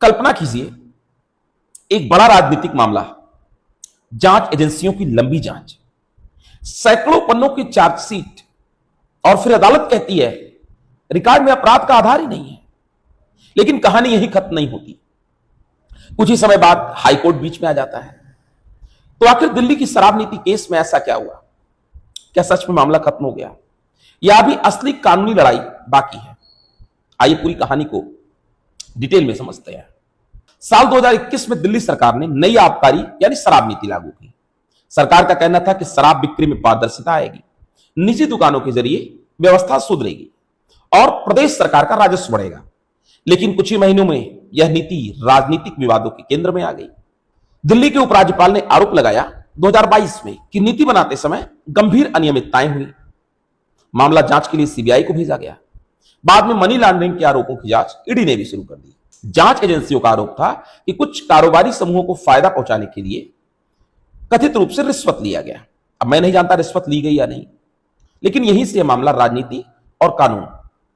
कल्पना कीजिए, एक बड़ा राजनीतिक मामला, जांच एजेंसियों की लंबी जांच, सैकड़ों पन्नों की चार्जशीट, और फिर अदालत कहती है रिकॉर्ड में अपराध का आधार ही नहीं है। लेकिन कहानी यही खत्म नहीं होती। कुछ ही समय बाद हाईकोर्ट बीच में आ जाता है। तो आखिर दिल्ली की शराब नीति केस में ऐसा क्या हुआ? क्या सच में मामला खत्म हो गया या अभी असली कानूनी लड़ाई बाकी है? आइए पूरी कहानी को डिटेल में समझते हैं। साल 2021 में दिल्ली सरकार ने नई आबकारी यानी शराब नीति लागू की। सरकार का कहना था कि शराब बिक्री में पारदर्शिता आएगी, निजी दुकानों के जरिए व्यवस्था सुधरेगी और प्रदेश सरकार का राजस्व बढ़ेगा। लेकिन कुछ ही महीनों में यह नीति राजनीतिक विवादों के केंद्र में आ गई। दिल्ली के उपराज्यपाल ने आरोप लगाया 2022 में कि नीति बनाते समय गंभीर अनियमितताएं हुई। मामला जांच के लिए सीबीआई को भेजा गया। बाद में मनी लॉन्ड्रिंग के आरोपों की जांच ईडी ने भी शुरू कर दी। जांच एजेंसियों का आरोप था कि कुछ कारोबारी समूहों को फायदा पहुंचाने के लिए कथित रूप से रिश्वत लिया गया। अब मैं नहीं जानता रिश्वत ली गई या नहीं, लेकिन यहीं से यह मामला राजनीति और कानून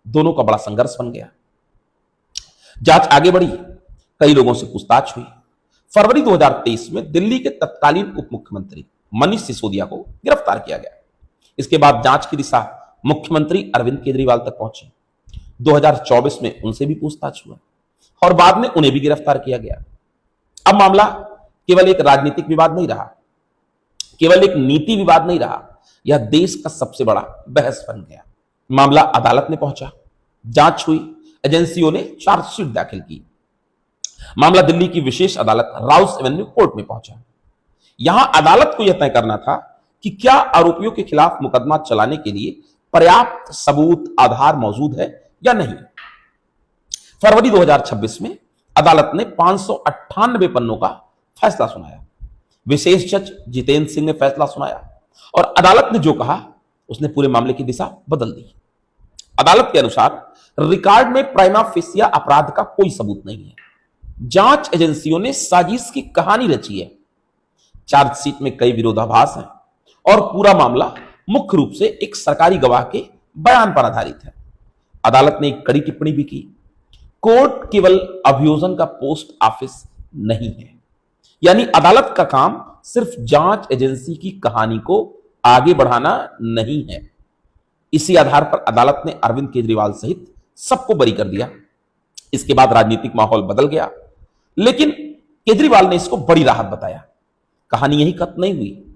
दोनों का बड़ा संघर्ष बन गया। जांच आगे बढ़ी, कई लोगों से पूछताछ हुई। फरवरी 2023 में दिल्ली के तत्कालीन उप मुख्यमंत्री मनीष सिसोदिया को गिरफ्तार किया गया। इसके बाद जांच की दिशा मुख्यमंत्री अरविंद केजरीवाल तक पहुंची। 2024 में उनसे भी पूछताछ हुआ और बाद में उन्हें भी गिरफ्तार किया गया। अब मामला केवल एक राजनीतिक विवाद नहीं रहा, केवल एक नीति विवाद नहीं रहा, यह देश का सबसे बड़ा बहस बन गया। मामला अदालत में पहुंचा, जांच हुई, एजेंसियों ने चार्जशीट दाखिल की। मामला दिल्ली की विशेष अदालत राउस एवेन्यू कोर्ट में पहुंचा। यहां अदालत को यह तय करना था कि क्या आरोपियों के खिलाफ मुकदमा चलाने के लिए पर्याप्त सबूत आधार मौजूद है या नहीं। फरवरी 2026 में अदालत ने 598 पन्नों का फैसला सुनाया। विशेष जज जितेंद्र सिंह ने फैसला सुनाया और अदालत ने जो कहा उसने पूरे मामले की दिशा बदल दी। अदालत के अनुसार रिकॉर्ड में प्राइमा फेसिया अपराध का कोई सबूत नहीं है। जांच एजेंसियों ने साजिश की कहानी रची है। चार्जशीट में कई विरोधाभास हैं और पूरा मामला मुख्य रूप से एक सरकारी गवाह के बयान पर आधारित है। अदालत ने एक कड़ी टिप्पणी भी की, कोर्ट केवल अभियोजन का पोस्ट ऑफिस नहीं है। यानी अदालत का काम सिर्फ जांच एजेंसी की कहानी को आगे बढ़ाना नहीं है। इसी आधार पर अदालत ने अरविंद केजरीवाल सहित सबको बरी कर दिया। इसके बाद राजनीतिक माहौल बदल गया, लेकिन केजरीवाल ने इसको बड़ी राहत बताया। कहानी यही खत्म नहीं हुई।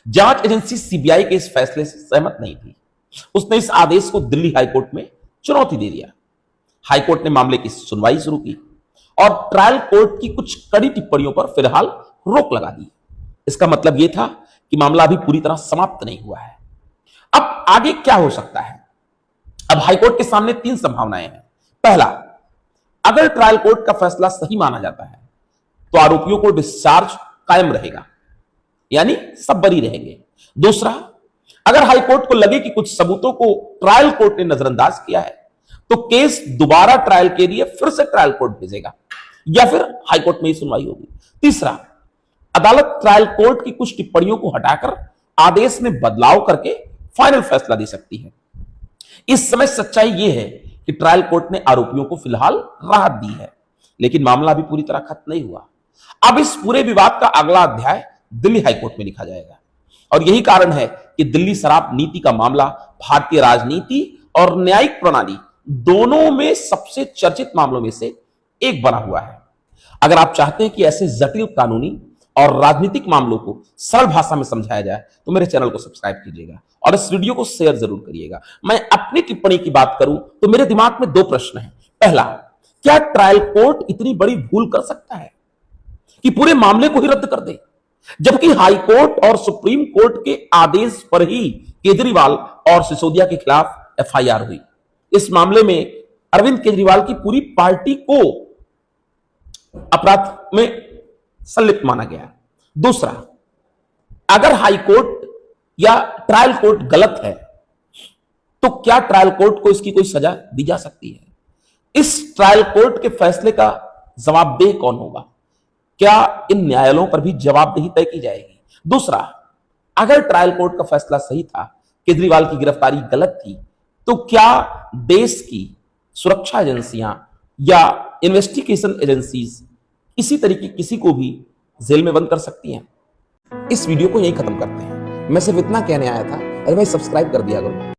जांच एजेंसी सीबीआई के इस फैसले से सहमत नहीं थी। उसने इस आदेश को दिल्ली हाईकोर्ट में चुनौती दे दिया। हाईकोर्ट ने मामले की सुनवाई शुरू की और ट्रायल कोर्ट की कुछ कड़ी टिप्पणियों पर फिलहाल रोक लगा दी। इसका मतलब यह था कि मामला अभी पूरी तरह समाप्त नहीं हुआ है। अब आगे क्या हो सकता है? अब हाईकोर्ट के सामने 3 संभावनाएं हैं। पहला, अगर ट्रायल कोर्ट का फैसला सही माना जाता है तो आरोपियों को डिस्चार्ज कायम रहेगा, यानी सब बरी रहेंगे। दूसरा, अगर हाईकोर्ट को लगे कि कुछ सबूतों को ट्रायल कोर्ट ने नजरअंदाज किया है तो केस दोबारा ट्रायल के लिए फिर से ट्रायल कोर्ट भेजेगा या फिर हाईकोर्ट में ही सुनवाई होगी। तीसरा, अदालत ट्रायल कोर्ट की कुछ टिप्पणियों को हटाकर आदेश में बदलाव करके फाइनल फैसला दे सकती है। इस समय सच्चाई यह है कि ट्रायल कोर्ट ने आरोपियों को फिलहाल राहत दी है, लेकिन मामला अभी पूरी तरह खत्म नहीं हुआ। अब इस पूरे विवाद का अगला अध्याय दिल्ली हाईकोर्ट में लिखा जाएगा और यही कारण है कि दिल्ली शराब नीति का मामला भारतीय राजनीति और न्यायिक प्रणाली दोनों में सबसे चर्चित मामलों में से एक बना हुआ है। अगर आप चाहते हैं कि ऐसे जटिल कानूनी और राजनीतिक मामलों को सरल भाषा में समझाया जाए तो मेरे चैनल को सब्सक्राइब कीजिएगा और इस वीडियो को शेयर जरूर करिएगा। मैं अपनी टिप्पणी की बात करूं तो मेरे दिमाग में 2 प्रश्न हैं। पहला, क्या ट्रायल कोर्ट इतनी बड़ी भूल कर सकता है कि पूरे मामले को ही रद्द कर दे, जबकि हाई कोर्ट और सुप्रीम कोर्ट के आदेश पर ही केजरीवाल और सिसोदिया के खिलाफ एफआईआर हुई। इस मामले में अरविंद केजरीवाल की पूरी पार्टी को अपराध में संलिप्त माना गया। दूसरा, अगर हाई कोर्ट या ट्रायल कोर्ट गलत है तो क्या ट्रायल कोर्ट को इसकी कोई सजा दी जा सकती है? इस ट्रायल कोर्ट के फैसले का जवाबदेह कौन होगा? क्या इन न्यायालयों पर भी जवाबदेही तय की जाएगी? दूसरा, अगर ट्रायल कोर्ट का फैसला सही था, केजरीवाल की गिरफ्तारी गलत थी, तो क्या देश की सुरक्षा एजेंसियां या इन्वेस्टिगेशन एजेंसीज इसी तरीके किसी को भी जेल में बंद कर सकती हैं। इस वीडियो को यहीं खत्म करते हैं। मैं सिर्फ इतना कहने आया था, अरे भाई सब्सक्राइब कर दिया करो।